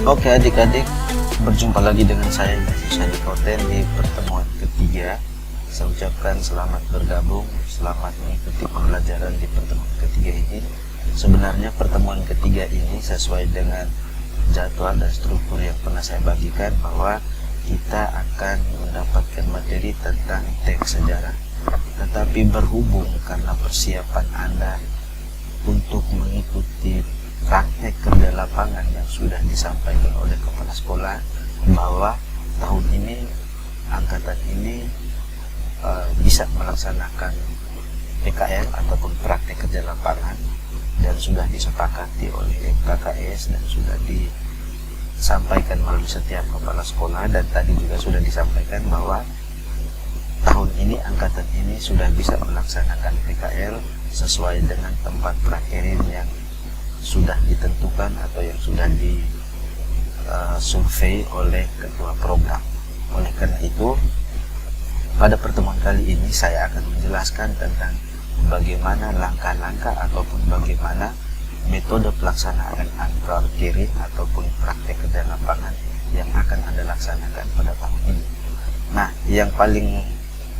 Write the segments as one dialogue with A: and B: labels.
A: Oke adik-adik, berjumpa lagi dengan saya Syadi Koten di pertemuan ketiga. Saya ucapkan selamat bergabung, selamat mengikuti pembelajaran di pertemuan ketiga ini. Sebenarnya pertemuan ketiga ini sesuai dengan jadwal dan struktur yang pernah saya bagikan, bahwa kita akan mendapatkan materi tentang teks sejarah. Tetapi berhubung karena persiapan Anda untuk mengikuti praktek kerja lapangan yang sudah disampaikan oleh kepala sekolah, bahwa tahun ini angkatan ini bisa melaksanakan PKL ataupun praktek kerja lapangan, dan sudah disepakati oleh KKS dan sudah disampaikan melalui setiap kepala sekolah, dan tadi juga sudah disampaikan bahwa tahun ini angkatan ini sudah bisa melaksanakan PKL sesuai dengan tempat prakerin yang sudah ditentukan atau yang sudah disurvei oleh ketua program. Oleh karena itu, pada pertemuan kali ini saya akan menjelaskan tentang bagaimana langkah-langkah ataupun bagaimana metode pelaksanaan prakerin ataupun praktek kerja lapangan yang akan Anda laksanakan pada tahun ini. Nah, yang paling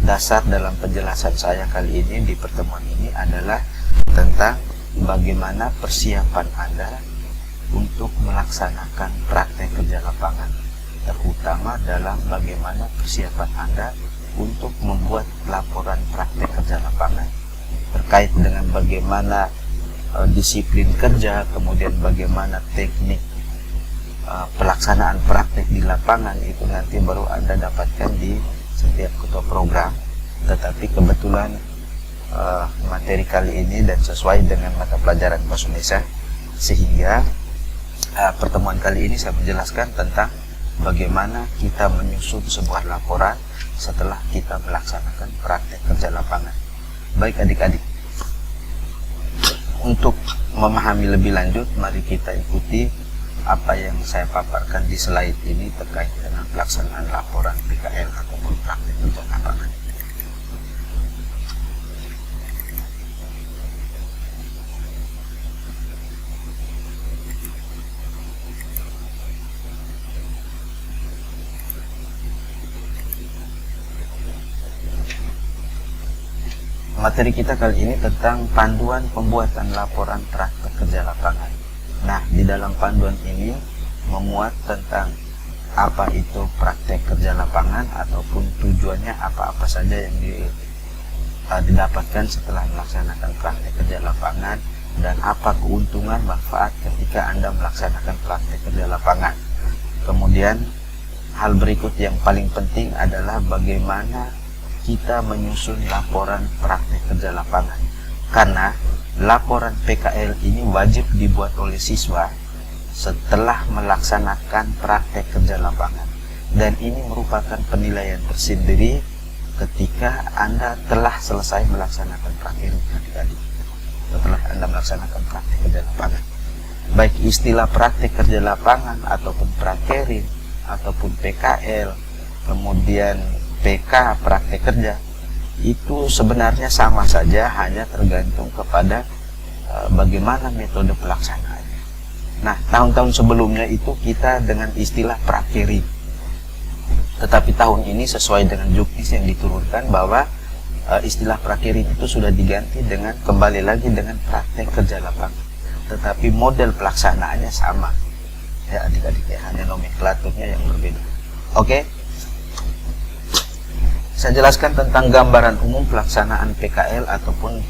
A: dasar dalam penjelasan saya kali ini di pertemuan ini adalah tentang bagaimana persiapan Anda untuk melaksanakan praktek kerja lapangan, terutama dalam bagaimana persiapan Anda untuk membuat laporan praktek kerja lapangan terkait dengan bagaimana disiplin kerja, kemudian bagaimana teknik pelaksanaan praktek di lapangan. Itu nanti baru Anda dapatkan di setiap ketua program. Tetapi kebetulan materi kali ini dan sesuai dengan mata pelajaran bahasa Indonesia, sehingga pertemuan kali ini saya menjelaskan tentang bagaimana kita menyusun sebuah laporan setelah kita melaksanakan praktek kerja lapangan. Baik adik-adik, untuk memahami lebih lanjut, mari kita ikuti apa yang saya paparkan di slide ini terkait dengan pelaksanaan laporan PKL ataupun praktek kerja lapangan. Materi kita kali ini tentang panduan pembuatan laporan praktek kerja lapangan. Nah, di dalam panduan ini memuat tentang apa itu praktek kerja lapangan ataupun tujuannya apa-apa saja yang didapatkan setelah melaksanakan praktek kerja lapangan, dan apa keuntungan manfaat ketika Anda melaksanakan praktek kerja lapangan. Kemudian hal berikut yang paling penting adalah bagaimana kita menyusun laporan praktek kerja lapangan, karena laporan PKL ini wajib dibuat oleh siswa setelah melaksanakan praktek kerja lapangan, dan ini merupakan penilaian tersendiri ketika Anda telah selesai melaksanakan prakerin adik-adik. Setelah Anda melaksanakan praktek kerja lapangan, baik istilah praktek kerja lapangan ataupun prakerin ataupun PKL, kemudian PK praktek kerja, itu sebenarnya sama saja, hanya tergantung kepada bagaimana metode pelaksanaannya. Nah, tahun-tahun sebelumnya itu kita dengan istilah prakerin, tetapi tahun ini sesuai dengan juknis yang diturunkan bahwa istilah prakerin itu sudah diganti dengan kembali lagi dengan praktek kerja lapangan, tetapi model pelaksanaannya sama ya adik-adik ya, hanya nomenklaturnya yang berbeda. Oke, saya jelaskan tentang gambaran umum pelaksanaan PKL ataupun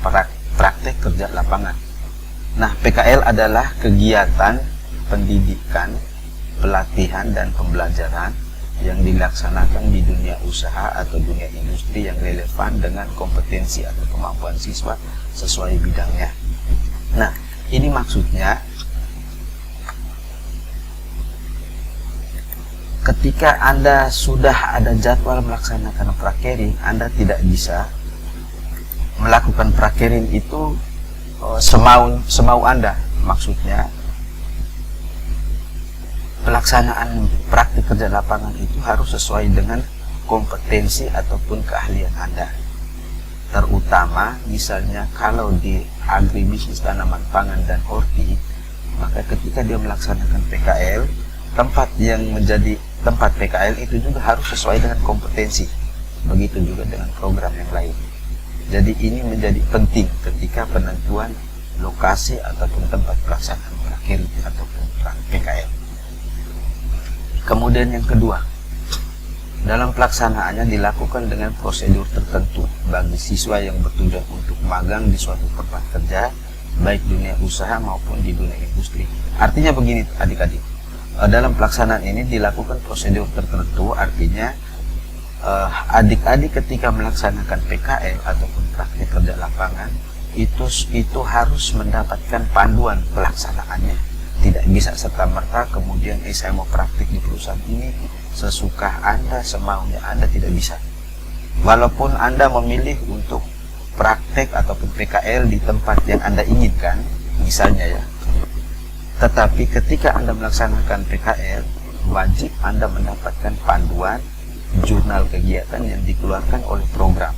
A: praktek kerja lapangan. Nah, PKL adalah kegiatan pendidikan, pelatihan, dan pembelajaran yang dilaksanakan di dunia usaha atau dunia industri yang relevan dengan kompetensi atau kemampuan siswa sesuai bidangnya. Nah, ini maksudnya ketika Anda sudah ada jadwal melaksanakan prakerin, Anda tidak bisa melakukan prakerin itu semau Anda. Maksudnya pelaksanaan praktik kerja lapangan itu harus sesuai dengan kompetensi ataupun keahlian Anda. Terutama misalnya kalau di agribisnis tanaman pangan dan horti, maka ketika dia melaksanakan PKL, tempat yang menjadi tempat PKL itu juga harus sesuai dengan kompetensi. Begitu juga dengan program yang lain. Jadi ini menjadi penting ketika penentuan lokasi ataupun tempat pelaksanaan prakerja ataupun PKL. Kemudian yang kedua, dalam pelaksanaannya dilakukan dengan prosedur tertentu bagi siswa yang bertujuan untuk magang di suatu tempat kerja, baik dunia usaha maupun di dunia industri. Artinya begini adik-adik, dalam pelaksanaan ini dilakukan prosedur tertentu, artinya adik-adik ketika melaksanakan PKL ataupun praktik kerja lapangan itu harus mendapatkan panduan pelaksanaannya. Tidak bisa serta-merta kemudian saya mau praktik di perusahaan ini sesuka Anda, semaunya Anda, tidak bisa. Walaupun Anda memilih untuk praktek ataupun PKL di tempat yang Anda inginkan, misalnya ya, tetapi ketika Anda melaksanakan PKL, wajib Anda mendapatkan panduan jurnal kegiatan yang dikeluarkan oleh program,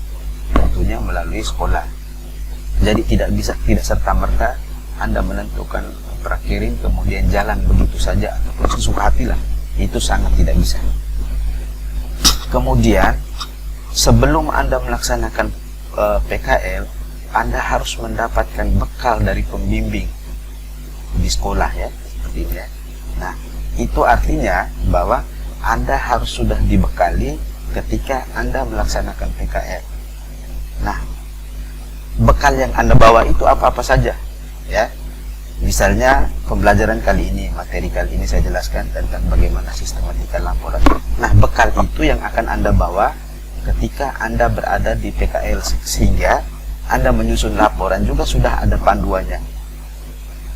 A: tentunya melalui sekolah. Jadi tidak serta-merta Anda menentukan prakirin kemudian jalan begitu saja ataupun sesuka hati lah. Itu sangat tidak bisa. Kemudian sebelum Anda melaksanakan PKL, Anda harus mendapatkan bekal dari pembimbing di sekolah ya, seperti ini ya. Nah, itu artinya bahwa Anda harus sudah dibekali ketika Anda melaksanakan PKL. Nah, bekal yang Anda bawa itu apa-apa saja ya. Misalnya pembelajaran kali ini, materi kali ini saya jelaskan tentang bagaimana sistematika laporan. Nah, bekal itu yang akan Anda bawa ketika Anda berada di PKL, sehingga Anda menyusun laporan juga sudah ada panduannya.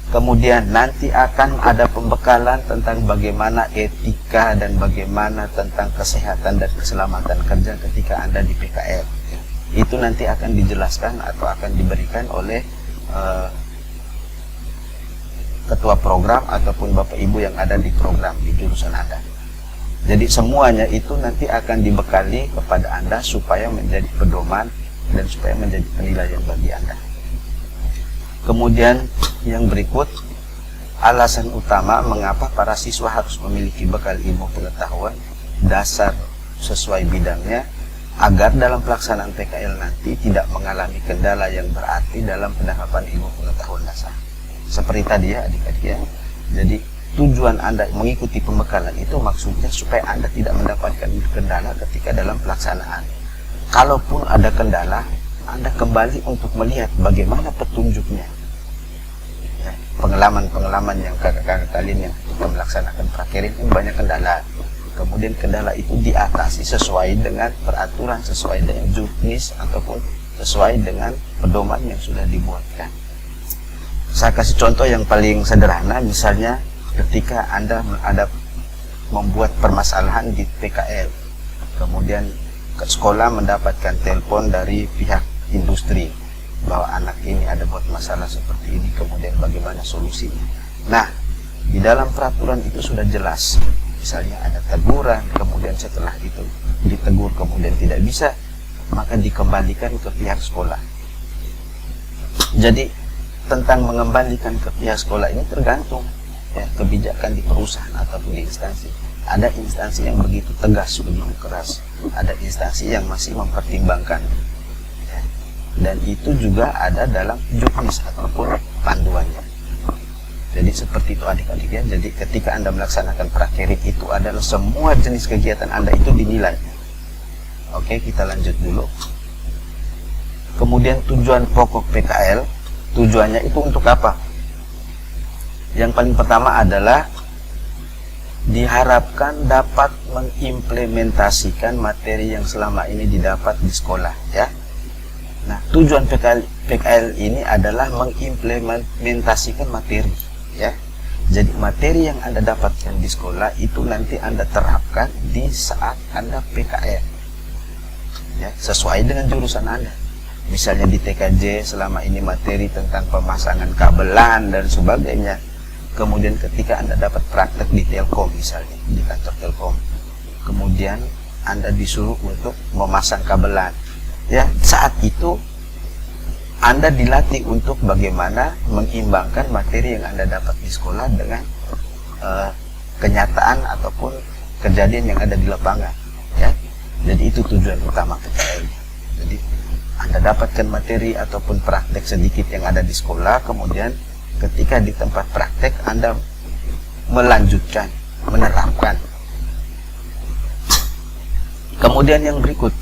A: Kemudian nanti akan ada pembekalan tentang bagaimana etika dan bagaimana tentang kesehatan dan keselamatan kerja ketika Anda di PKL. Itu nanti akan dijelaskan atau akan diberikan oleh ketua program ataupun Bapak Ibu yang ada di program di jurusan Anda. Jadi semuanya itu nanti akan dibekali kepada Anda supaya menjadi pedoman dan supaya menjadi penilaian bagi Anda. Kemudian yang berikut, alasan utama mengapa para siswa harus memiliki bekal ilmu pengetahuan dasar sesuai bidangnya agar dalam pelaksanaan PKL nanti tidak mengalami kendala yang berarti dalam penerapan ilmu pengetahuan dasar. Seperti tadi ya adik-adik ya. Jadi tujuan Anda mengikuti pembekalan itu maksudnya supaya Anda tidak mendapatkan kendala ketika dalam pelaksanaan. Kalaupun ada kendala, Anda kembali untuk melihat bagaimana petunjuknya. Ya, pengalaman-pengalaman yang kakak-kakak kalian yang ketika melaksanakan prakirin itu banyak kendala. Kemudian kendala itu diatasi sesuai dengan peraturan, sesuai dengan juknis ataupun sesuai dengan pedoman yang sudah dibuatkan. Saya kasih contoh yang paling sederhana, misalnya ketika Anda ada membuat permasalahan di PKL, kemudian ke sekolah mendapatkan telepon dari pihak industri bahwa anak ini ada buat masalah seperti ini, kemudian bagaimana solusinya. Nah, di dalam peraturan itu sudah jelas, misalnya ada teguran, kemudian setelah itu ditegur kemudian tidak bisa, maka dikembalikan ke pihak sekolah. Jadi tentang mengembalikan ke pihak sekolah ini tergantung ya, kebijakan di perusahaan ataupun di instansi. Ada instansi yang begitu tegas, begitu keras, ada instansi yang masih mempertimbangkan ya. Dan itu juga ada dalam juknis ataupun panduannya. Jadi seperti itu adik-adik ya. Jadi ketika Anda melaksanakan prakirin itu adalah semua jenis kegiatan Anda itu dinilai. Oke, kita lanjut dulu. Kemudian tujuan pokok PKL, tujuannya itu untuk apa? Yang paling pertama adalah diharapkan dapat mengimplementasikan materi yang selama ini didapat di sekolah ya. Nah, tujuan PKL ini adalah mengimplementasikan materi ya. Jadi materi yang Anda dapatkan di sekolah itu nanti Anda terapkan di saat Anda PKL ya, sesuai dengan jurusan Anda. Misalnya di TKJ selama ini materi tentang pemasangan kabelan dan sebagainya. Kemudian ketika Anda dapat praktek di Telkom misalnya, di kantor Telkom, kemudian Anda disuruh untuk memasang kabelan. Ya, saat itu Anda dilatih untuk bagaimana mengimbangkan materi yang Anda dapat di sekolah dengan kenyataan ataupun kejadian yang ada di lapangan, ya. Jadi itu tujuan utama PKL. Jadi Anda dapatkan materi ataupun praktek sedikit yang ada di sekolah, kemudian ketika di tempat praktek Anda melanjutkan, menerapkan. Kemudian yang berikut,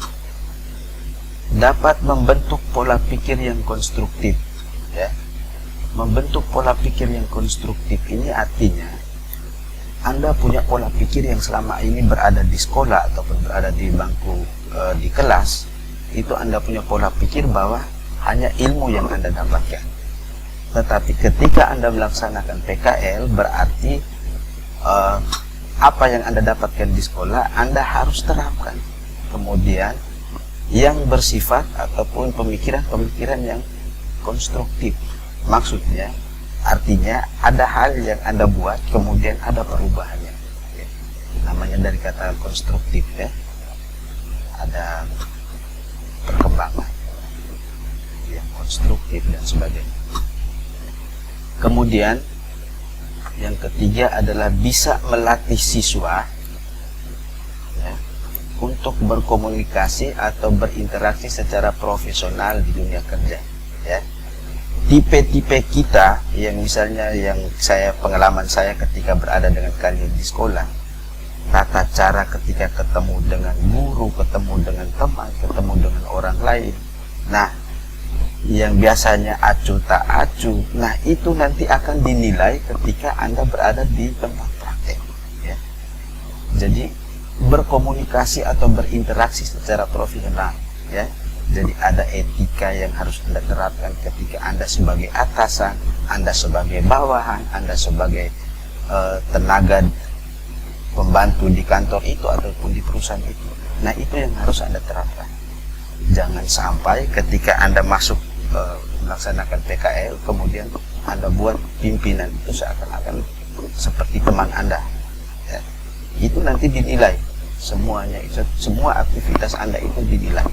A: dapat membentuk pola pikir yang konstruktif, ya. Membentuk pola pikir yang konstruktif ini artinya Anda punya pola pikir yang selama ini berada di sekolah ataupun berada di bangku di kelas, itu Anda punya pola pikir bahwa hanya ilmu yang Anda dapatkan. Tetapi ketika Anda melaksanakan PKL, berarti apa yang Anda dapatkan di sekolah Anda harus terapkan. Kemudian yang bersifat ataupun pemikiran-pemikiran yang konstruktif. Maksudnya artinya ada hal yang Anda buat kemudian ada perubahannya, ya. Namanya dari kata konstruktif, ya. Ada perkembangan yang konstruktif dan sebagainya. Kemudian yang ketiga adalah bisa melatih siswa, ya, untuk berkomunikasi atau berinteraksi secara profesional di dunia kerja, ya. Tipe-tipe kita yang misalnya yang pengalaman saya ketika berada dengan kalian di sekolah, tata cara ketika ketemu dengan guru, ketemu dengan teman, ketemu dengan orang lain, nah yang biasanya acuh tak acuh, nah itu nanti akan dinilai ketika Anda berada di tempat praktek, ya. Jadi berkomunikasi atau berinteraksi secara profesional, ya. Jadi ada etika yang harus Anda terapkan ketika Anda sebagai atasan, Anda sebagai bawahan, Anda sebagai tenaga pembantu di kantor itu ataupun di perusahaan itu. Nah itu yang harus Anda terapkan. Jangan sampai ketika Anda masuk melaksanakan PKL, kemudian Anda buat pimpinan itu seakan-akan seperti teman Anda, ya. Itu nanti dinilai semuanya, semua aktivitas Anda itu dinilai,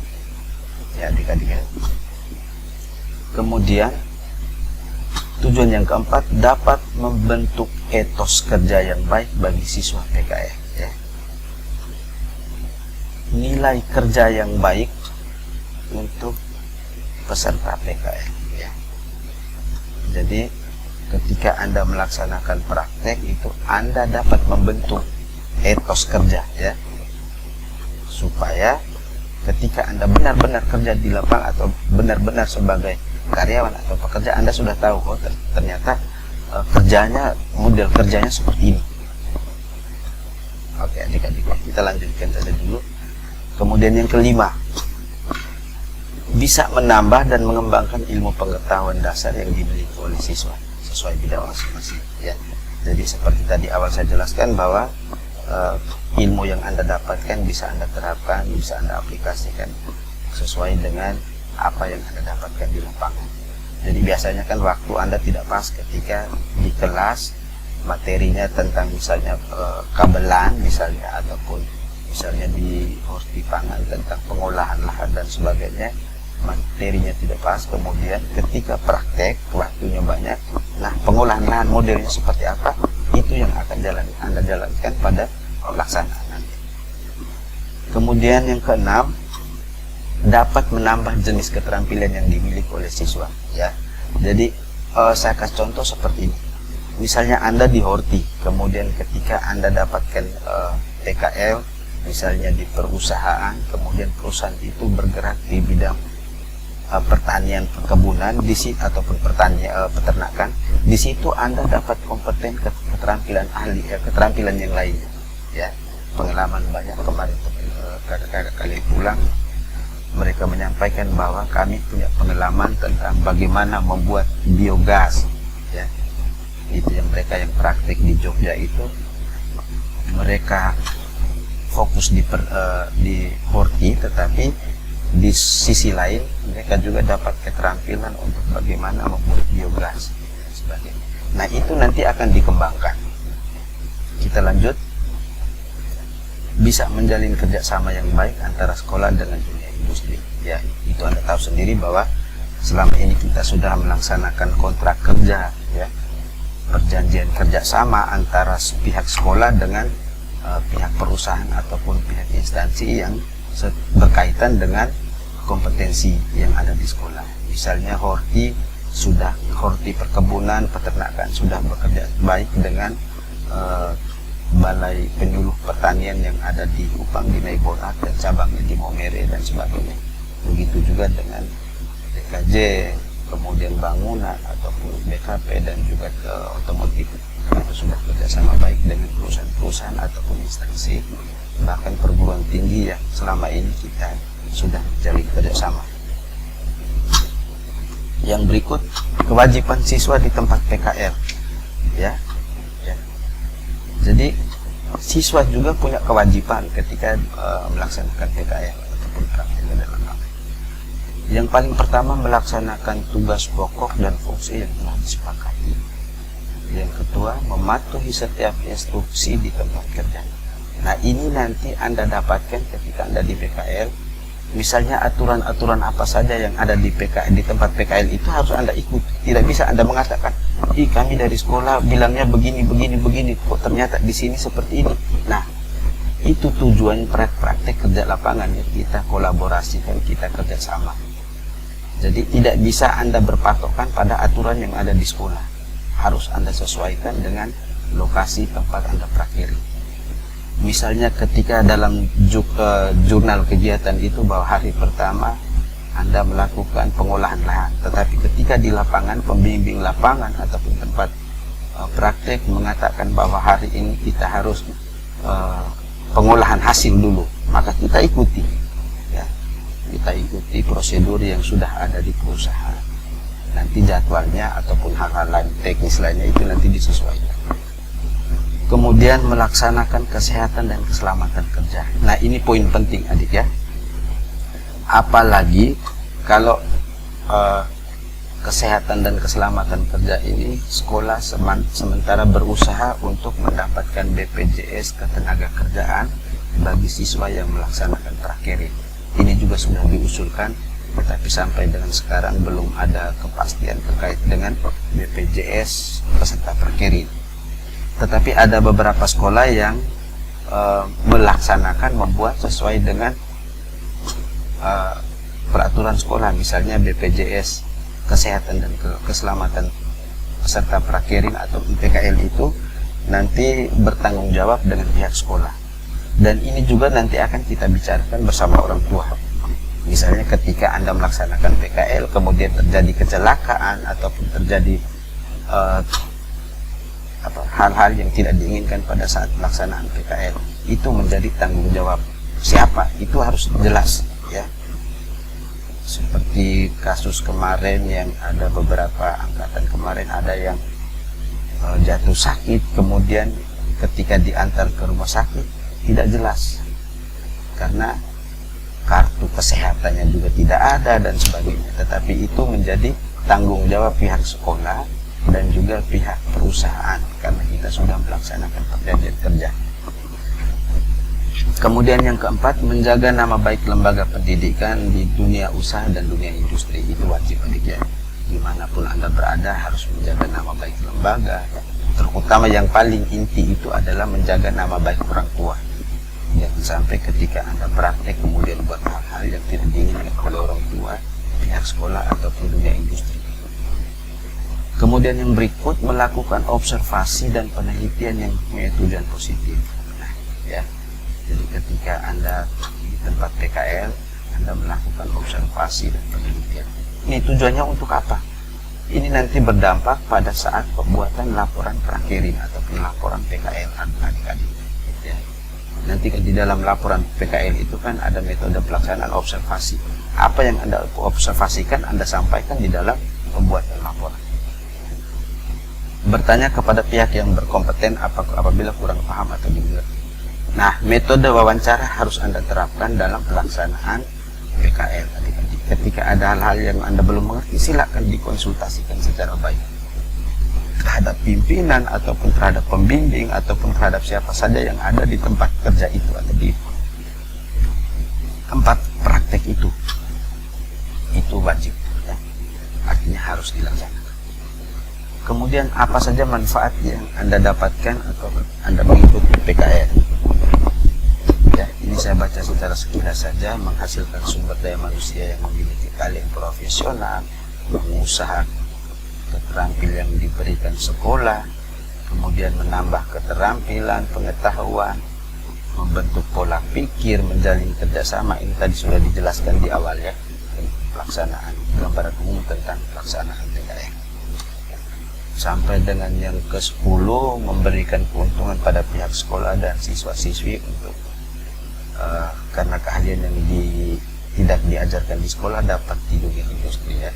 A: ya adik-adik. Kemudian tujuan yang keempat, dapat membentuk etos kerja yang baik bagi siswa PKL, ya. Nilai kerja yang baik untuk peserta PKL, ya. Jadi ketika Anda melaksanakan praktek itu Anda dapat membentuk etos kerja, ya, supaya ketika Anda benar-benar kerja di lapangan atau benar-benar sebagai karyawan atau pekerja, Anda sudah tahu, oh ternyata kerjanya, model kerjanya seperti ini. Oke adik-adik, kita lanjutkan saja dulu. Kemudian yang kelima, bisa menambah dan mengembangkan ilmu pengetahuan dasar yang dimiliki oleh siswa sesuai bidang masing-masing, ya. Jadi seperti tadi awal saya jelaskan bahwa ilmu yang Anda dapatkan bisa Anda terapkan, bisa Anda aplikasikan sesuai dengan apa yang Anda dapatkan di lapangan. Jadi biasanya kan waktu Anda tidak pas ketika di kelas materinya tentang misalnya kabelan misalnya, ataupun misalnya di horti pangan tentang pengolahan lahan dan sebagainya, materinya tidak pas. Kemudian ketika praktek waktunya banyak, nah pengolahan lahan modelnya seperti apa, itu yang akan Anda jalankan pada pelaksanaan nanti. Kemudian yang keenam, dapat menambah jenis keterampilan yang dimiliki oleh siswa, ya. Jadi saya kasih contoh seperti ini. Misalnya Anda di horti, kemudian ketika Anda dapatkan PKL misalnya di perusahaan, kemudian perusahaan itu bergerak di bidang pertanian, perkebunan di situ ataupun peternakan, di situ Anda dapat kompeten keterampilan ahli, keterampilan yang lainnya, ya. Pengalaman banyak kemarin kakak-kakak kalian pulang, mereka menyampaikan bahwa kami punya pengalaman tentang bagaimana membuat biogas, ya. Itu yang mereka yang praktik di Jogja itu, mereka fokus di horti, tetapi di sisi lain mereka juga dapat keterampilan untuk bagaimana membuat biogas dan sebagainya. Nah itu nanti akan dikembangkan. Kita lanjut. Bisa menjalin kerjasama yang baik antara sekolah dengan dunia industri, ya. Itu Anda tahu sendiri bahwa selama ini kita sudah melaksanakan kontrak kerja, ya. perjanjian kerjasama antara pihak sekolah dengan pihak perusahaan ataupun pihak instansi yang berkaitan dengan kompetensi yang ada di sekolah. Misalnya horti perkebunan, peternakan sudah bekerja baik dengan balai penyuluh pertanian yang ada di Kupang, di Naiborak, dan cabangnya di Maumere dan sebagainya. Begitu juga dengan DKJ, kemudian bangunan ataupun BKP dan juga ke otomotif. Itu sudah kerjasama baik dengan perusahaan-perusahaan ataupun instansi, bahkan perguruan tinggi yang selama ini kita sudah menjalin kerjasama. Yang berikut, kewajiban siswa di tempat PKL, ya. Jadi siswa juga punya kewajiban ketika melaksanakan PKL ataupun praktek kerja lapangan. Yang paling pertama, melaksanakan tugas pokok dan fungsi yang telah disepakati. Yang kedua, mematuhi setiap instruksi di tempat kerja. Nah, ini nanti Anda dapatkan ketika Anda di PKL. Misalnya aturan-aturan apa saja yang ada di tempat PKL itu harus Anda ikuti. Tidak bisa Anda mengatakan, kami dari sekolah bilangnya begini, kok ternyata di sini seperti ini. Nah, itu tujuan praktek kerja lapangan ya, kita kolaborasikan, kita kerjasama. Jadi tidak bisa Anda berpatokan pada aturan yang ada di sekolah. Harus Anda sesuaikan dengan lokasi tempat Anda prakteri. Misalnya ketika dalam jurnal kegiatan itu bahwa hari pertama Anda melakukan pengolahan lahan, tetapi ketika di lapangan, pembimbing lapangan ataupun tempat praktek mengatakan bahwa hari ini kita harus pengolahan hasil dulu, maka kita ikuti, ya, kita ikuti prosedur yang sudah ada di perusahaan. Nanti jadwalnya ataupun hal-hal lain teknis lainnya itu nanti disesuaikan. Kemudian melaksanakan kesehatan dan keselamatan kerja. Nah, ini poin penting adik ya. Apalagi kalau kesehatan dan keselamatan kerja ini sekolah sementara berusaha untuk mendapatkan BPJS ketenagakerjaan bagi siswa yang melaksanakan prakerja. Ini juga sudah diusulkan, tetapi sampai dengan sekarang belum ada kepastian terkait dengan BPJS peserta prakerja. Tetapi ada beberapa sekolah yang membuat sesuai dengan peraturan sekolah, misalnya BPJS kesehatan dan keselamatan peserta prakerja atau PKL itu nanti bertanggung jawab dengan pihak sekolah. Dan ini juga nanti akan kita bicarakan bersama orang tua. Misalnya ketika Anda melaksanakan PKL kemudian terjadi kecelakaan ataupun terjadi hal-hal yang tidak diinginkan pada saat pelaksanaan PKL, itu menjadi tanggung jawab siapa, itu harus jelas ya. Seperti kasus kemarin yang ada beberapa angkatan kemarin ada yang jatuh sakit, kemudian ketika diantar ke rumah sakit tidak jelas karena kartu kesehatannya juga tidak ada dan sebagainya. Tetapi itu menjadi tanggung jawab pihak sekolah dan juga pihak perusahaan karena kita sudah melaksanakan perjanjian kerja. Kemudian yang keempat, menjaga nama baik lembaga pendidikan di dunia usaha dan dunia industri. Itu wajib adik ya. Dimanapun Anda berada harus menjaga nama baik lembaga. Terutama yang paling inti itu adalah menjaga nama baik orang tua. Jangan sampai ketika Anda praktek kemudian buat hal-hal yang tidak diinginkan oleh orang tua, pihak sekolah ataupun dunia industri. Kemudian yang berikut, melakukan observasi dan penelitian yang punya tujuan positif. Nah, ya. Jadi ketika Anda di tempat PKL, Anda melakukan observasi dan penelitian. Ini tujuannya untuk apa? Ini nanti berdampak pada saat pembuatan laporan prakerja ataupun laporan PKL adik-adik. Ya. Nanti di dalam laporan PKL itu kan ada metode pelaksanaan observasi. Apa yang Anda observasikan, Anda sampaikan di dalam pembuatan laporan. Bertanya kepada pihak yang berkompeten apabila kurang paham atau dimengerti. Nah, metode wawancara harus Anda terapkan dalam pelaksanaan PKL adik-adik. Ketika ada hal-hal yang Anda belum mengerti, silakan dikonsultasikan secara baik terhadap pimpinan ataupun terhadap pembimbing ataupun terhadap siapa saja yang ada di tempat kerja itu atau di tempat praktek itu. Itu wajib ya. Artinya harus dilaksanakan. Kemudian apa saja manfaat yang Anda dapatkan atau Anda mengikuti PKL? Ya, ini saya baca secara sekilas saja. Menghasilkan sumber daya manusia yang memiliki keahlian profesional, mengusaha keterampilan yang diberikan sekolah, kemudian menambah keterampilan, pengetahuan, membentuk pola pikir, menjalin kerjasama. Ini tadi sudah dijelaskan di awal ya, pelaksanaan gambaran umum tentang pelaksanaan PKL. Sampai dengan yang ke-10, memberikan keuntungan pada pihak sekolah dan siswa-siswi untuk karena keahlian yang tidak diajarkan di sekolah dapat di dunia industri ya.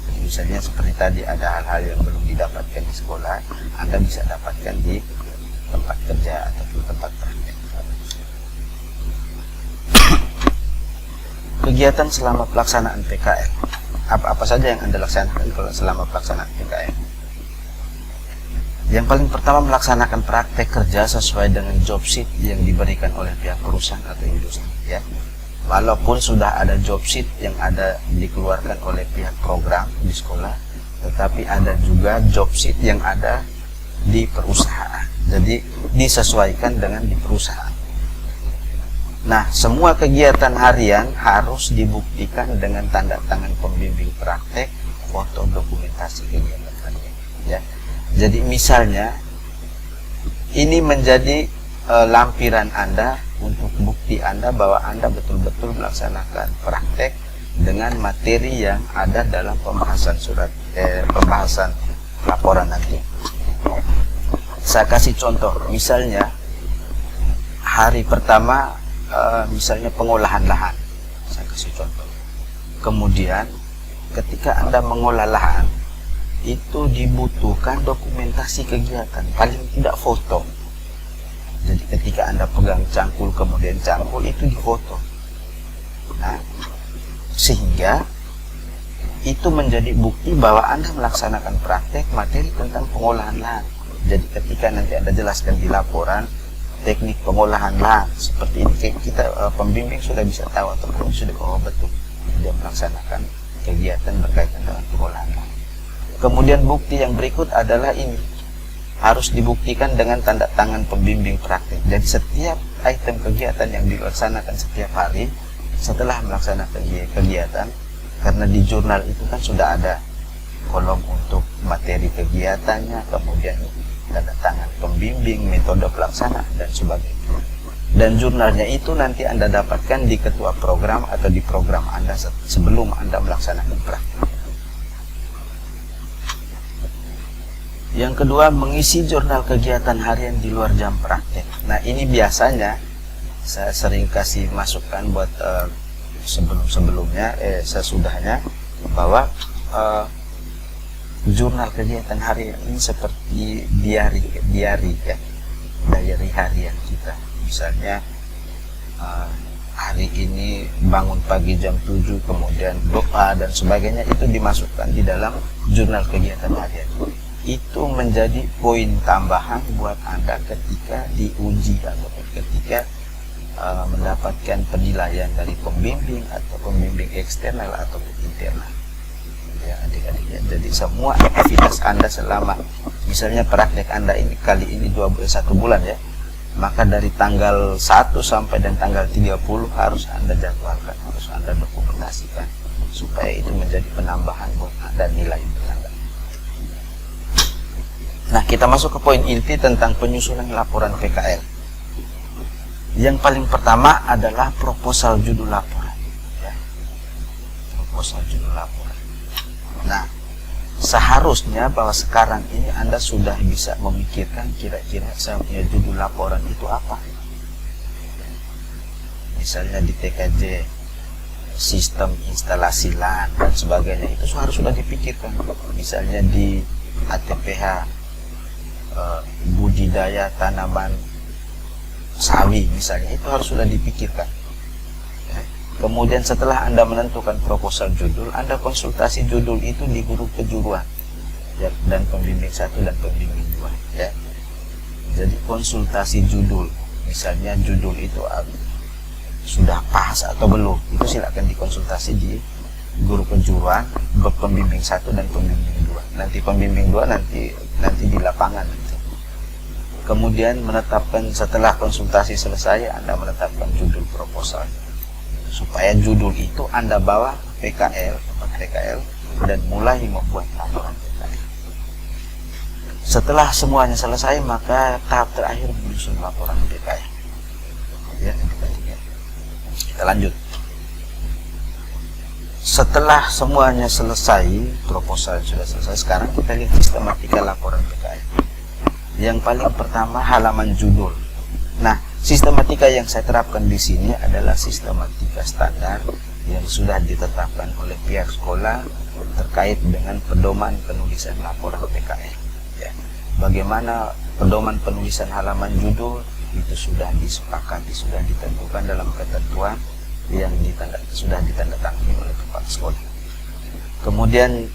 A: Jadi misalnya seperti tadi ada hal-hal yang belum didapatkan di sekolah, Anda bisa dapatkan di tempat kerja ataupun tempat praktek. Kegiatan selama pelaksanaan PKL. Apa-apa saja yang Anda laksanakan selama pelaksanaan PKL? Yang paling pertama, melaksanakan praktek kerja sesuai dengan job sheet yang diberikan oleh pihak perusahaan atau industri ya. Walaupun sudah ada job sheet yang ada dikeluarkan oleh pihak program di sekolah, tetapi ada juga job sheet yang ada di perusahaan. Jadi disesuaikan dengan di perusahaan. Nah, semua kegiatan harian harus dibuktikan dengan tanda tangan pembimbing praktek, foto dokumentasi kegiatan harian ya. Jadi misalnya ini menjadi lampiran Anda untuk bukti Anda bahwa Anda betul-betul melaksanakan praktek dengan materi yang ada dalam pembahasan pembahasan laporan nanti. Saya kasih contoh, misalnya hari pertama misalnya pengolahan lahan. Saya kasih contoh. Kemudian ketika Anda mengolah lahan, itu dibutuhkan dokumentasi kegiatan, paling tidak foto. Jadi ketika Anda pegang cangkul, kemudian cangkul itu difoto. Nah, sehingga itu menjadi bukti bahwa Anda melaksanakan praktek materi tentang pengolahan lahan. Jadi ketika nanti Anda jelaskan di laporan teknik pengolahan lahan seperti ini, kita pembimbing sudah bisa tahu ataupun sudah betul dia melaksanakan kegiatan berkaitan dengan pengolahan lahan. Kemudian bukti yang berikut adalah ini, harus dibuktikan dengan tanda tangan pembimbing praktek. Jadi setiap item kegiatan yang dilaksanakan setiap hari setelah melaksanakan kegiatan, karena di jurnal itu kan sudah ada kolom untuk materi kegiatannya, kemudian tanda tangan pembimbing, metode pelaksana dan sebagainya. Dan jurnalnya itu nanti Anda dapatkan di ketua program atau di program Anda sebelum Anda melaksanakan praktek. Yang kedua, mengisi jurnal kegiatan harian di luar jam praktek. Nah, ini biasanya saya sering kasih masukan buat sesudahnya bahwa jurnal kegiatan harian ini seperti diary ya, diary harian kita. Misalnya hari ini bangun pagi jam 7, kemudian doa dan sebagainya, itu dimasukkan di dalam jurnal kegiatan harian. Itu menjadi poin tambahan buat Anda ketika diuji atau ketika mendapatkan penilaian dari pembimbing atau pembimbing eksternal atau internal ya adik-adik ya. Jadi semua aktivitas Anda selama misalnya praktek Anda ini kali ini 1 bulan ya, maka dari tanggal 1 sampai dan tanggal 30 harus Anda jadwalkan, harus Anda dokumentasikan supaya itu menjadi penambahan buat Anda nilai untuk Anda. Nah, kita masuk ke poin inti tentang penyusunan laporan PKL. Yang paling pertama adalah proposal judul laporan ya. Proposal judul laporan. Nah, seharusnya bahwa sekarang ini Anda sudah bisa memikirkan kira-kira saya punya judul laporan itu apa. Misalnya di TKJ sistem instalasi LAN dan sebagainya, itu harus sudah dipikirkan. Misalnya di ATPH budidaya tanaman sawi misalnya, itu harus sudah dipikirkan. Kemudian setelah Anda menentukan proposal judul, Anda konsultasi judul itu di guru kejuruan ya, dan pembimbing 1 dan pembimbing 2 ya. Jadi konsultasi judul, misalnya judul itu sudah pas atau belum, itu silakan dikonsultasi di guru kejuruan, pembimbing 1 dan pembimbing 2. Nanti pembimbing 2 nanti di lapangan nanti. Kemudian menetapkan, setelah konsultasi selesai, Anda menetapkan judul proposal. Supaya judul itu Anda bawa PKL, tempat PKL, dan mulai membuat laporan PKL. Setelah semuanya selesai, maka tahap terakhir menyusun laporan PKL. Ya, kita lanjut. Setelah semuanya selesai, proposal sudah selesai, sekarang kita lihat sistematika laporan PKL. Yang paling pertama, halaman judul. Nah, sistematika yang saya terapkan di sini adalah sistematika standar yang sudah ditetapkan oleh pihak sekolah terkait dengan pedoman penulisan laporan PKL. Ya. Bagaimana pedoman penulisan halaman judul itu sudah disepakati, sudah ditentukan dalam ketentuan yang sudah ditandatangani oleh kepala sekolah. Kemudian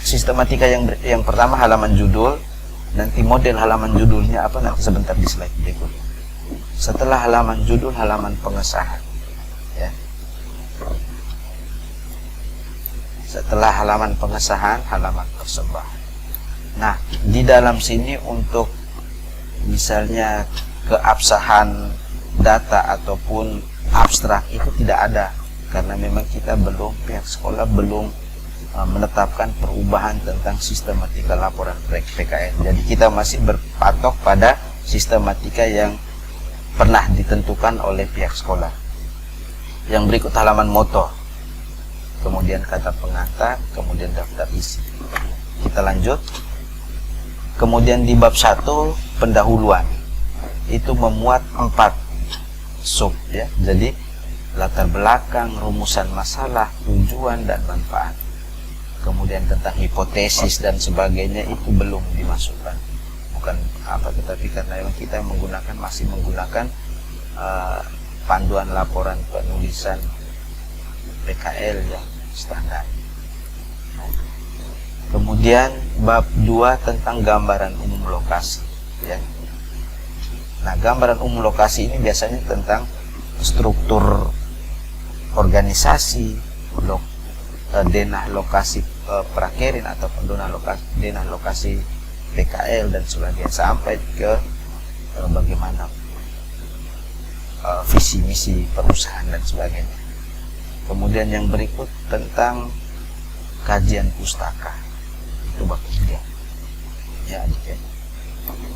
A: sistematika yang pertama, halaman judul. Nanti model halaman judulnya apa nanti sebentar di slide berikut. Setelah halaman judul, halaman pengesahan. Ya. Setelah halaman pengesahan, halaman persembahan. Nah, di dalam sini untuk misalnya keabsahan data ataupun abstrak itu tidak ada, karena memang kita pihak sekolah belum menetapkan perubahan tentang sistematika laporan PKL. Jadi kita masih berpatok pada sistematika yang pernah ditentukan oleh pihak sekolah. Yang berikut halaman moto, kemudian kata pengantar, kemudian daftar isi. Kita lanjut. Kemudian di bab 1 pendahuluan itu memuat 4 sub, ya. Jadi latar belakang, rumusan masalah, tujuan dan manfaat. Kemudian tentang hipotesis dan sebagainya itu belum dimasukkan. Bukan apa, tetapi karena kita masih menggunakan panduan laporan penulisan PKL yang standar. Kemudian bab 2 tentang gambaran umum lokasi, ya. Nah, gambaran umum lokasi ini biasanya tentang struktur organisasi, denah lokasi prakerin ataupun denah lokasi PKL dan sebagainya, sampai ke bagaimana visi misi perusahaan dan sebagainya. Kemudian yang berikut tentang kajian pustaka, itu bab 3. Ya, adik ya.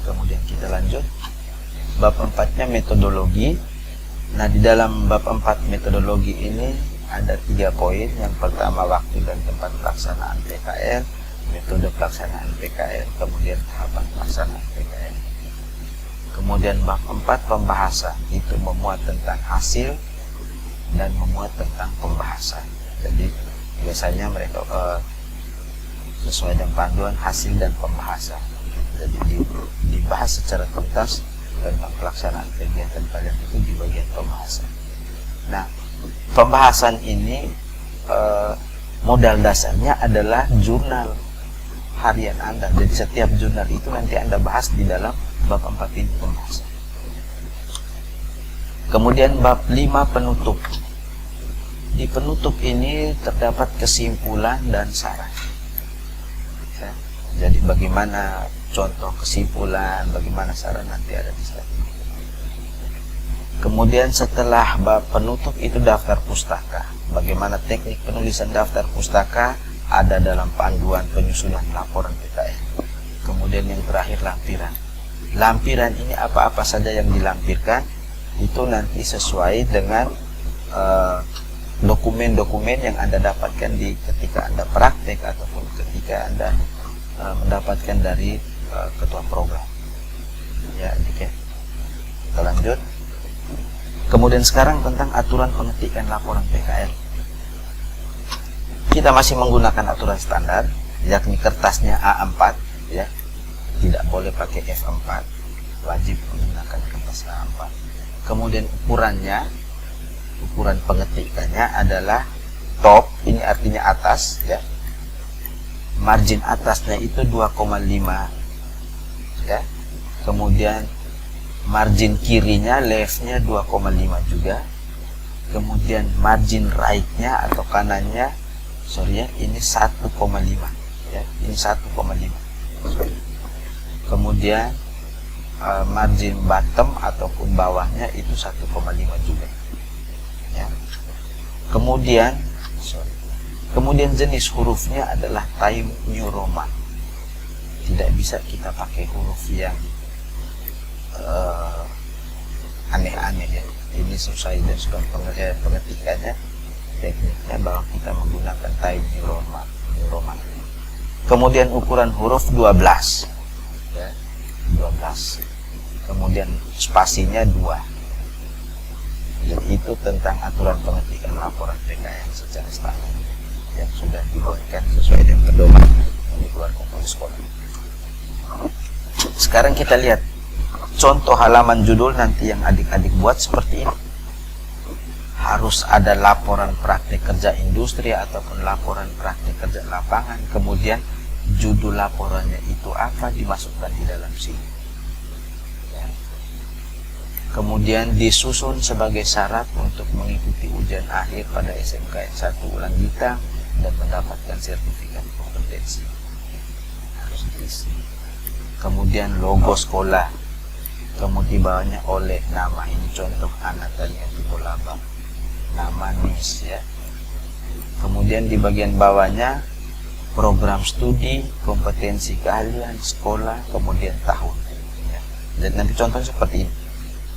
A: Kemudian kita lanjut. Bab 4-nya metodologi. Nah, di dalam bab 4 metodologi ini ada 3 poin. Yang pertama, waktu dan tempat pelaksanaan PKL, metode pelaksanaan PKL, kemudian tahapan pelaksanaan PKL. Kemudian bab 4 pembahasan, itu memuat tentang hasil dan memuat tentang pembahasan. Jadi biasanya mereka sesuai dengan panduan hasil dan pembahasan. Jadi dibahas secara tuntas tentang pelaksanaan kegiatan kalian itu di bagian pembahasan. Nah, pembahasan ini modal dasarnya adalah jurnal harian Anda. Jadi setiap jurnal itu nanti Anda bahas di dalam bab 4 ini pembahasan. Kemudian bab 5 penutup. Di penutup ini terdapat kesimpulan dan saran. Ya, jadi bagaimana contoh kesimpulan, bagaimana saran nanti ada di slide. Kemudian setelah bab penutup itu daftar pustaka. Bagaimana teknik penulisan daftar pustaka ada dalam panduan penyusunan laporan PKL. Kemudian yang terakhir lampiran. Lampiran ini apa-apa saja yang dilampirkan itu nanti sesuai dengan dokumen-dokumen yang Anda dapatkan ketika Anda praktek ataupun ketika Anda mendapatkan dari ketua program. Ya, oke. Kita lanjut. Kemudian sekarang tentang aturan pengetikan laporan PKL. Kita masih menggunakan aturan standar, yakni kertasnya A4, ya. Tidak boleh pakai F4, wajib menggunakan kertas A4. Kemudian ukuran pengetikannya adalah top, ini artinya atas, ya. Margin atasnya itu 2,5, ya. Kemudian margin kirinya leftnya 2,5 juga. kemudian margin right-nya atau kanannya, sorry ya, ini 1,5 ya, ini 1,5. Kemudian margin bottom ataupun bawahnya itu 1,5 juga ya. Kemudian jenis hurufnya adalah Time New Roman. Tidak bisa kita pakai huruf yang aneh-aneh ya. Ini sesuai dengan pengetikannya, tekniknya bahwa kita menggunakan Time New Roman. Kemudian ukuran huruf 12 ya, 12. Kemudian spasinya 2. Jadi itu tentang aturan pengetikan laporan PKN secara standar yang sudah dibuatkan sesuai dengan pedoman yang dikeluarkan oleh sekolah. Sekarang kita lihat contoh halaman judul nanti yang adik-adik buat seperti ini. Harus ada laporan praktek kerja industri ataupun laporan praktek kerja lapangan. Kemudian judul laporannya itu apa, dimasukkan di dalam sini. Kemudian disusun sebagai syarat untuk mengikuti ujian akhir pada SMKN 1 Ulang Bintang dan mendapatkan sertifikat kompetensi. Harus diisi. Kemudian logo sekolah, kemudian bawahnya oleh nama, ini contoh Anatolia Tukolaba, nama NIS ya. Kemudian di bagian bawahnya program studi, kompetensi keahlian, sekolah, kemudian tahun ya. Dan nanti contohnya seperti ini.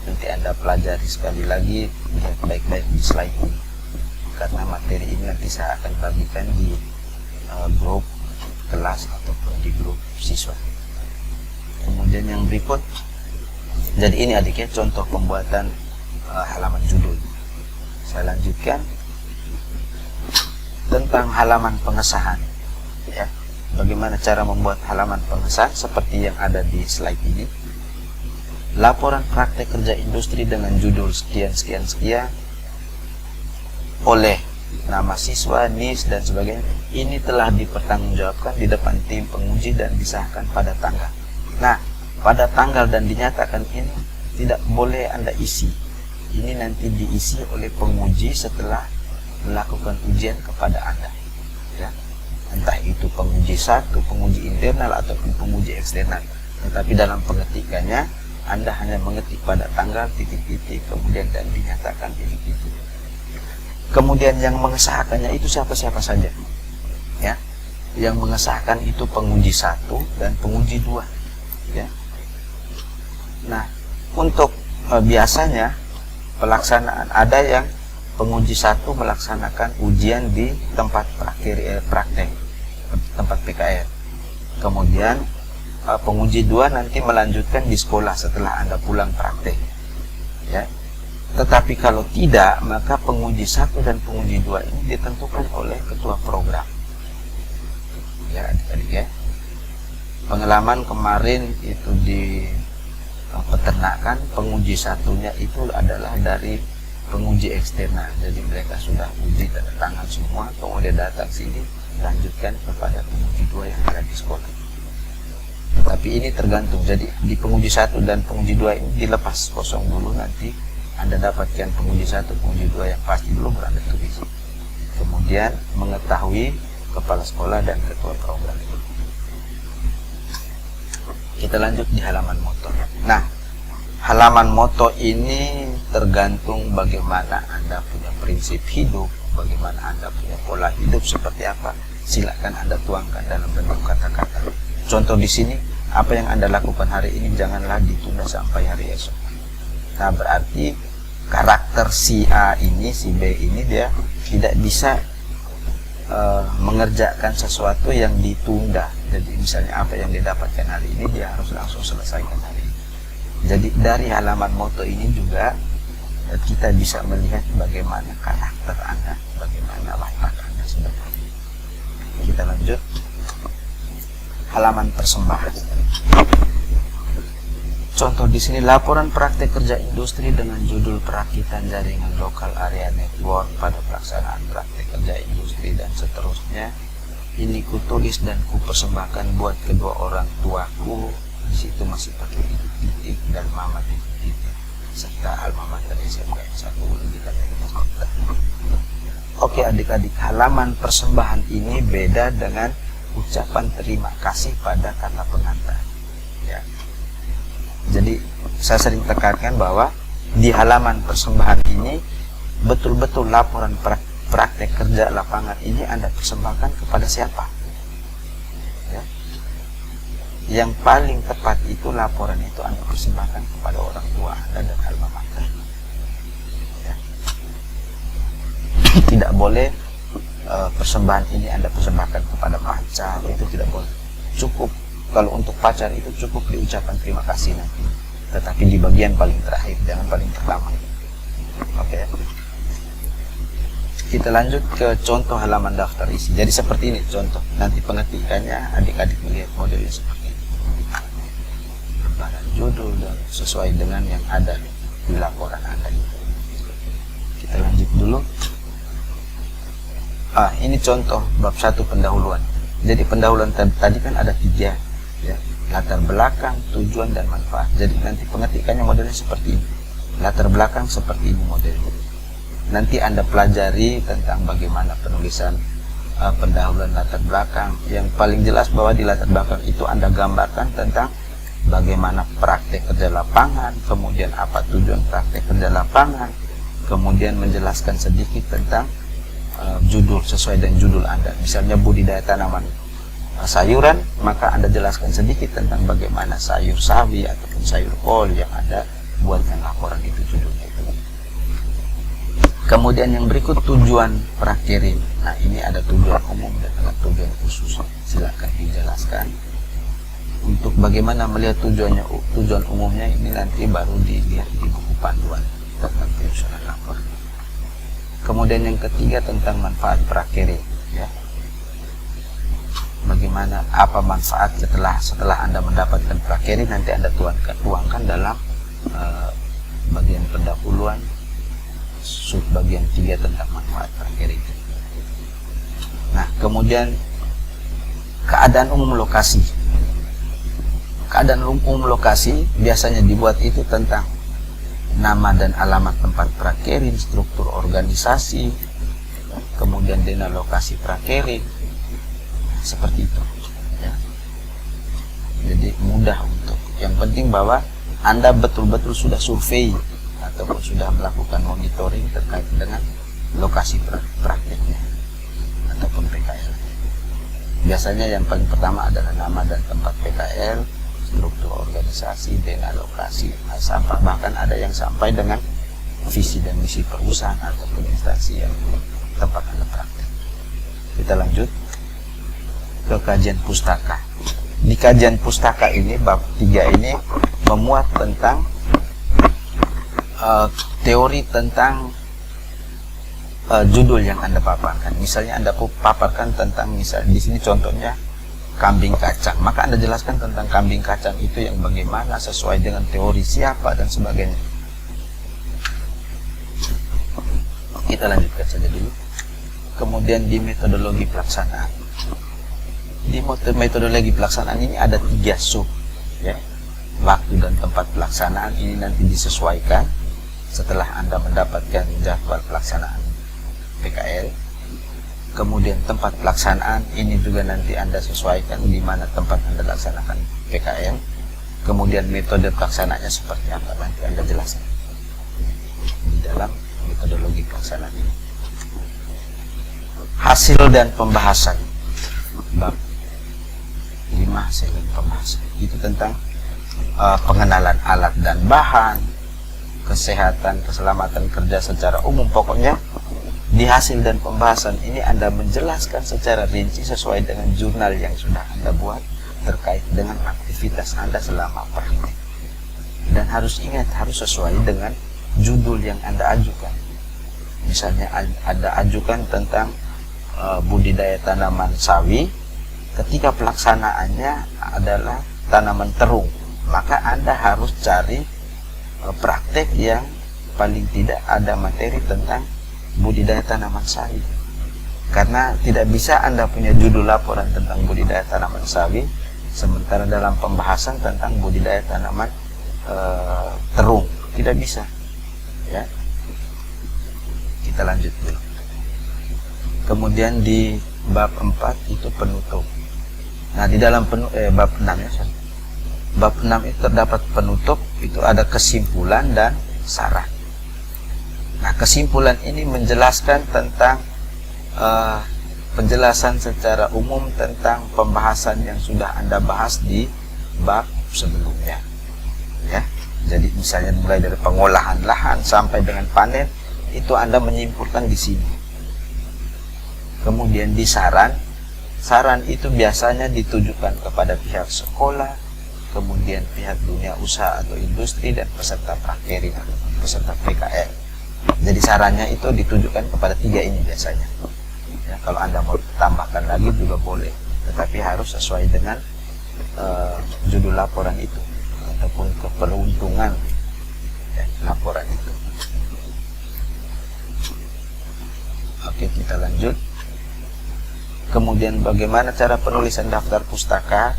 A: Nanti Anda pelajari sekali lagi, lihat baik-baik di slide ini, karena materi ini nanti saya akan bagikan di grup kelas ataupun di grup siswa. Kemudian yang berikut, jadi ini adiknya contoh pembuatan halaman judul. Saya lanjutkan tentang halaman pengesahan ya. Bagaimana cara membuat halaman pengesahan seperti yang ada di slide ini. Laporan praktek kerja industri dengan judul sekian oleh nama siswa, NIS dan sebagainya, ini telah dipertanggungjawabkan di depan tim penguji dan disahkan pada tanggal. Nah, pada tanggal dan dinyatakan ini tidak boleh Anda isi. Ini nanti diisi oleh penguji setelah melakukan ujian kepada Anda ya. Entah itu penguji satu, penguji internal ataupun penguji eksternal. Tetapi dalam pengetikannya Anda hanya mengetik pada tanggal titik-titik, kemudian dan dinyatakan titik-titik. Kemudian yang mengesahkannya itu siapa-siapa saja ya. Yang mengesahkan itu penguji 1 dan penguji 2 ya. Nah, untuk biasanya pelaksanaan ada yang penguji 1 melaksanakan ujian di tempat praktek tempat PKR. Kemudian penguji 2 nanti melanjutkan di sekolah setelah Anda pulang praktek ya. Tetapi kalau tidak, maka penguji 1 dan penguji 2 ini ditentukan oleh ketua program ya adik-adik ya. Pengalaman kemarin itu di peternakan, penguji 1-nya itu adalah dari penguji eksternal. Jadi mereka sudah uji tanda tangan semua, kemudian datang sini lanjutkan kepada penguji 2 yang ada di sekolah. Tapi ini tergantung, jadi di penguji 1 dan penguji 2 ini dilepas kosong dulu, nanti Anda dapatkan penguji 1, penguji 2 yang pasti dulu beranda tulis. Kemudian mengetahui kepala sekolah dan ketua program. Kita lanjut di halaman moto. Nah, halaman moto ini tergantung bagaimana Anda punya prinsip hidup, bagaimana Anda punya pola hidup seperti apa. Silakan Anda tuangkan dalam bentuk kata-kata. Contoh di sini, apa yang Anda lakukan hari ini janganlah ditunda sampai hari esok. Nah, berarti karakter si A ini, si B ini dia tidak bisa mengerjakan sesuatu yang ditunda. Jadi misalnya apa yang didapatkan hari ini dia harus langsung selesaikan hari ini. Jadi dari halaman moto ini juga kita bisa melihat bagaimana karakter Anda, bagaimana watak Anda sebenarnya. Kita lanjut. Halaman persembahan. Contoh di sini laporan praktek kerja industri dengan judul perakitan jaringan lokal area network pada pelaksanaan praktek kerja industri dan seterusnya. Ini kutulis dan kupersembahkan buat kedua orang tuaku. Di situ masih pakai titik-titik dan mama titik-titik. serta alma mater SMK yang 1 Hulu di Kabupaten Kota. Oke adik-adik, halaman persembahan ini beda dengan ucapan terima kasih pada kata pengantar. Ya. Jadi saya sering tekankan bahwa di halaman persembahan ini betul-betul laporan praktek kerja lapangan ini Anda persembahkan kepada siapa? Ya. Yang paling tepat itu laporan itu Anda persembahkan kepada orang tua Anda dan alma mater. Ya. Tidak boleh persembahan ini Anda persembahkan kepada pacar, itu tidak boleh. Cukup kalau untuk pacar itu cukup diucapkan terima kasih nanti, tetapi di bagian paling terakhir, jangan paling pertama. Oke. Kita lanjut ke contoh halaman daftar isi. Jadi seperti ini contoh. Nanti pengetikannya adik-adik melihat modelnya seperti ini. Gambaran judul dan sesuai dengan yang ada di laporan Anda. Kita lanjut dulu. Ini contoh bab 1 pendahuluan. Jadi pendahuluan tadi kan ada 3, ya. Latar belakang, tujuan, dan manfaat. Jadi nanti pengetikannya modelnya seperti ini. Latar belakang seperti ini modelnya. Nanti Anda pelajari tentang bagaimana penulisan pendahuluan latar belakang. Yang paling jelas bahwa di latar belakang itu Anda gambarkan tentang bagaimana praktek kerja lapangan, kemudian apa tujuan praktek kerja lapangan, kemudian menjelaskan sedikit tentang judul sesuai dengan judul Anda. Misalnya budidaya tanaman sayuran, maka Anda jelaskan sedikit tentang bagaimana sayur sawi ataupun sayur kol yang Anda buatkan laporan itu judulnya itu. Kemudian yang berikut tujuan prakirim. Nah ini ada tujuan umum dan ada tujuan khusus. Silakan dijelaskan. Untuk bagaimana melihat tujuan umumnya ini nanti baru dilihat di buku panduan tentang penyusunan laporan. Kemudian yang ketiga tentang manfaat prakirim, ya. Bagaimana apa manfaat setelah Anda mendapatkan prakirim, nanti Anda tuangkan dalam bagian pendahuluan sub bagian 3 tentang manfaat prakirim. Nah, kemudian keadaan umum lokasi. Keadaan umum lokasi biasanya dibuat itu tentang nama dan alamat tempat prakirim, struktur organisasi, kemudian dana lokasi prakirim, seperti itu. Ya. Jadi mudah untuk. Yang penting bahwa Anda betul-betul sudah survei ataupun sudah melakukan monitoring terkait dengan lokasi prakteknya ataupun PKL. Biasanya yang paling pertama adalah nama dan tempat PKL, struktur organisasi, dana lokasi, bahkan ada yang sampai dengan visi dan misi perusahaan ataupun instansi yang tempat Anda praktek. Kita lanjut ke kajian pustaka. Di kajian pustaka ini, bab 3 ini memuat tentang teori tentang judul yang Anda paparkan. Misalnya Anda paparkan tentang, misal di sini contohnya kambing kacang, maka Anda jelaskan tentang kambing kacang itu yang bagaimana sesuai dengan teori siapa dan sebagainya. Kita lanjutkan saja dulu. Kemudian di metodologi pelaksanaan. Di metodologi pelaksanaan ini ada 3 sub, ya. Waktu dan tempat pelaksanaan ini nanti disesuaikan setelah Anda mendapatkan jadwal pelaksanaan PKL. Kemudian tempat pelaksanaan ini juga nanti Anda sesuaikan di mana tempat Anda laksanakan PKL. Kemudian metode pelaksanaannya seperti apa nanti Anda jelaskan di dalam metodologi pelaksanaan ini. Hasil dan pembahasan. Bab 5 hasil dan pembahasan. Itu tentang pengenalan alat dan bahan, kesehatan, keselamatan kerja secara umum. Pokoknya di hasil dan pembahasan ini Anda menjelaskan secara rinci sesuai dengan jurnal yang sudah Anda buat terkait dengan aktivitas Anda selama praktik. Dan harus ingat, harus sesuai dengan judul yang Anda ajukan. Misalnya Anda ajukan tentang budidaya tanaman sawi, ketika pelaksanaannya adalah tanaman terung, maka Anda harus cari praktek yang paling tidak ada materi tentang budidaya tanaman sawi. Karena tidak bisa Anda punya judul laporan tentang budidaya tanaman sawi sementara dalam pembahasan tentang budidaya tanaman terung. Tidak bisa. Ya. Kita lanjut dulu. Kemudian di bab 4 itu penutup. Nah, di dalam bab 6 ya. Bab 6 itu terdapat penutup, itu ada kesimpulan dan saran. Nah, kesimpulan ini menjelaskan tentang penjelasan secara umum tentang pembahasan yang sudah Anda bahas di bab sebelumnya. Ya. Jadi misalnya mulai dari pengolahan lahan sampai dengan panen, itu Anda menyimpulkan di sini. Kemudian di saran itu biasanya ditujukan kepada pihak sekolah, kemudian pihak dunia usaha atau industri, dan peserta prakerja atau peserta PKL. Jadi sarannya itu ditujukan kepada 3 ini biasanya. Ya, kalau Anda mau tambahkan lagi juga boleh, tetapi harus sesuai dengan judul laporan itu ataupun keberuntungan ya, laporan itu. Oke, kita lanjut. Kemudian bagaimana cara penulisan daftar pustaka?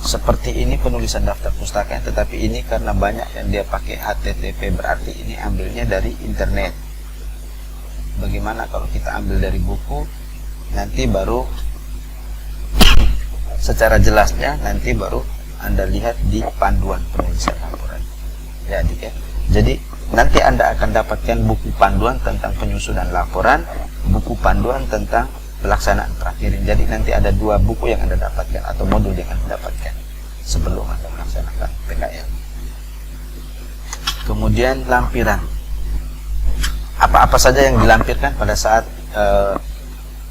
A: Seperti ini penulisan daftar pustaka, tetapi ini karena banyak yang dia pakai HTTP, berarti ini ambilnya dari internet. Bagaimana kalau kita ambil dari buku, nanti baru secara jelasnya nanti baru Anda lihat di panduan penulisan laporan. Ya, adik ya. Jadi nanti Anda akan dapatkan buku panduan tentang penyusunan laporan, buku panduan tentang pelaksanaan prakerja. Jadi nanti ada 2 buku yang Anda dapatkan atau modul yang Anda dapatkan sebelum Anda melaksanakan PKL. Kemudian lampiran. Apa-apa saja yang dilampirkan pada saat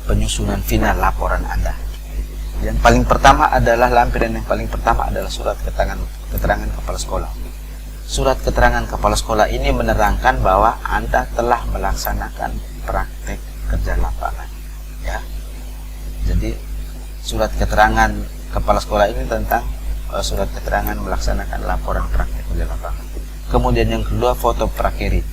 A: penyusunan final laporan Anda. Yang paling pertama adalah lampiran yang paling pertama adalah surat keterangan kepala sekolah. Surat keterangan kepala sekolah ini menerangkan bahwa Anda telah melaksanakan praktek kerja lapangan. Ya, jadi surat keterangan kepala sekolah ini tentang surat keterangan melaksanakan laporan praktek kerja lapangan. Kemudian yang kedua, foto prakerja.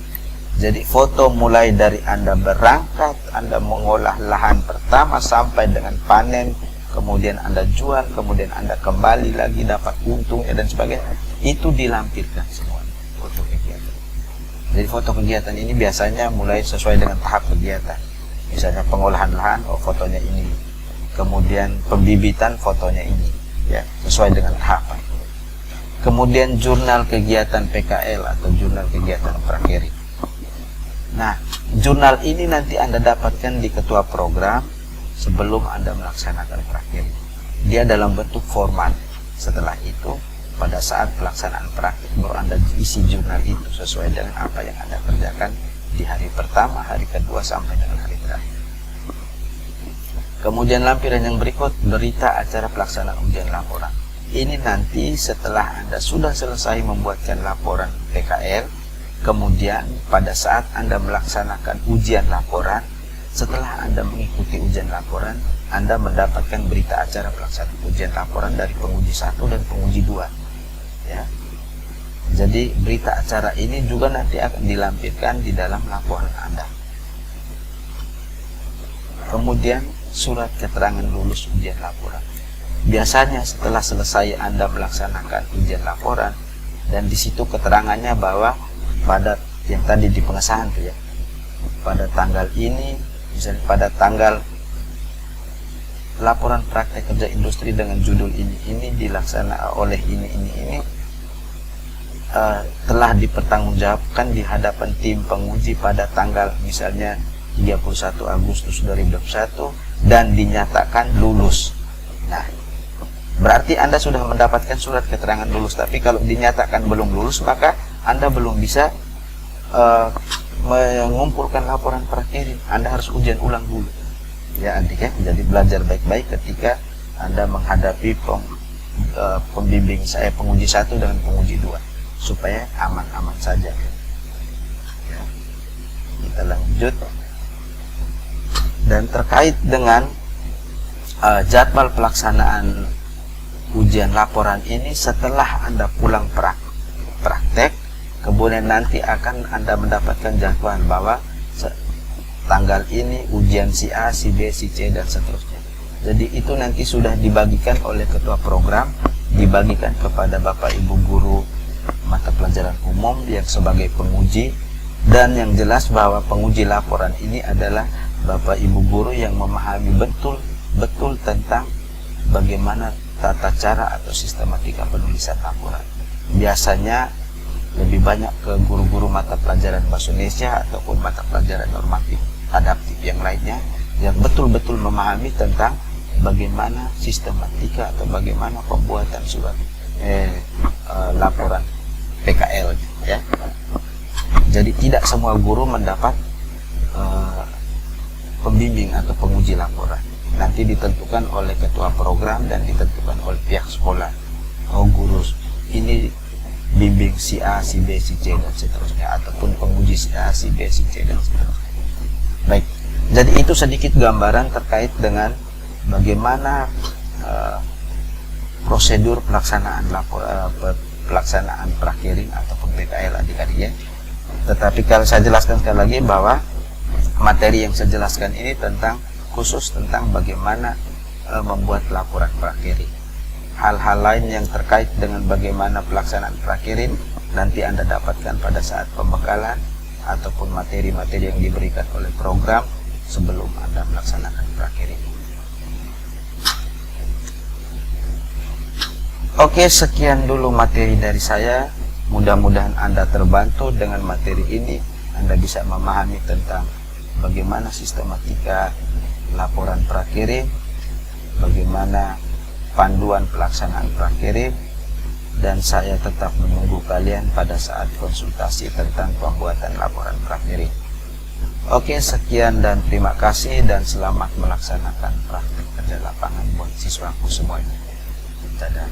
A: Jadi foto mulai dari Anda berangkat, Anda mengolah lahan pertama sampai dengan panen, kemudian Anda jual, kemudian Anda kembali lagi dapat untungnya dan sebagainya, itu dilampirkan semua foto kegiatan. Jadi foto kegiatan ini biasanya mulai sesuai dengan tahap kegiatan. Misalnya pengolahan lahan, fotonya ini. Kemudian pembibitan, fotonya ini. Ya, sesuai dengan tahapan. Kemudian jurnal kegiatan PKL atau jurnal kegiatan prakerja. Nah, jurnal ini nanti Anda dapatkan di ketua program sebelum Anda melaksanakan prakerja. Dia dalam bentuk format. Setelah itu, pada saat pelaksanaan praktik baru Anda isi jurnal itu sesuai dengan apa yang Anda kerjakan di hari pertama, hari kedua, sampai dengan hari terakhir. Kemudian lampiran yang berikut, berita acara pelaksanaan ujian laporan. Ini nanti setelah Anda sudah selesai membuatkan laporan PKL, kemudian pada saat Anda melaksanakan ujian laporan, setelah Anda mengikuti ujian laporan, Anda mendapatkan berita acara pelaksanaan ujian laporan dari penguji 1 dan penguji 2. Ya. Jadi berita acara ini juga nanti akan dilampirkan di dalam laporan Anda. Kemudian surat keterangan lulus ujian laporan. Biasanya setelah selesai Anda melaksanakan ujian laporan, dan di situ keterangannya bahwa pada yang tadi di pengesahan tuh ya, pada tanggal ini, misalnya pada tanggal laporan praktek kerja industri dengan judul ini dilaksanakan oleh ini telah dipertanggungjawabkan di hadapan tim penguji pada tanggal misalnya 31 Agustus 2021 dan dinyatakan lulus. Nah, berarti Anda sudah mendapatkan surat keterangan lulus, tapi kalau dinyatakan belum lulus, maka Anda belum bisa mengumpulkan laporan prakerja. Anda harus ujian ulang dulu. Ya, adik ya. Jadi belajar baik-baik ketika Anda menghadapi pembimbing saya penguji 1 dengan penguji 2. Supaya aman-aman saja. Ya. Kita lanjut. Dan terkait dengan jadwal pelaksanaan ujian laporan ini, setelah Anda pulang praktek, kemudian nanti akan Anda mendapatkan jadwal bahwa tanggal ini ujian si A, si B, si C, dan seterusnya. Jadi itu nanti sudah dibagikan oleh ketua program, dibagikan kepada Bapak Ibu guru mata pelajaran umum yang sebagai penguji, dan yang jelas bahwa penguji laporan ini adalah Bapak Ibu guru yang memahami betul tentang bagaimana tata cara atau sistematika penulisan laporan. Biasanya lebih banyak ke guru-guru mata pelajaran bahasa Indonesia ataupun mata pelajaran normatif adaptif yang lainnya yang betul-betul memahami tentang bagaimana sistematika atau bagaimana pembuatan surat laporan PKL ya. Jadi tidak semua guru mendapat pembimbing atau penguji laporan. Nanti ditentukan oleh ketua program dan ditentukan oleh pihak sekolah. Oh, guru ini bimbing si A, si B, si C dan seterusnya, ataupun penguji si A, si B, si C dan seterusnya. Baik, jadi itu sedikit gambaran terkait dengan bagaimana prosedur pelaksanaan pelaksanaan prakiring ataupun PKL adik-adik ya. Tetapi kalau saya jelaskan sekali lagi bahwa materi yang saya jelaskan ini khusus tentang bagaimana membuat laporan prakiring. Hal-hal lain yang terkait dengan bagaimana pelaksanaan prakiring nanti Anda dapatkan pada saat pembekalan ataupun materi-materi yang diberikan oleh program sebelum Anda melaksanakan prakiring. Oke, sekian dulu materi dari saya. Mudah-mudahan Anda terbantu dengan materi ini. Anda bisa memahami tentang bagaimana sistematika laporan prakiring, bagaimana panduan pelaksanaan prakiring, dan saya tetap menunggu kalian pada saat konsultasi tentang pembuatan laporan prakiring. Oke, sekian dan terima kasih dan selamat melaksanakan praktik kerja lapangan buat siswaku semuanya. Dadah.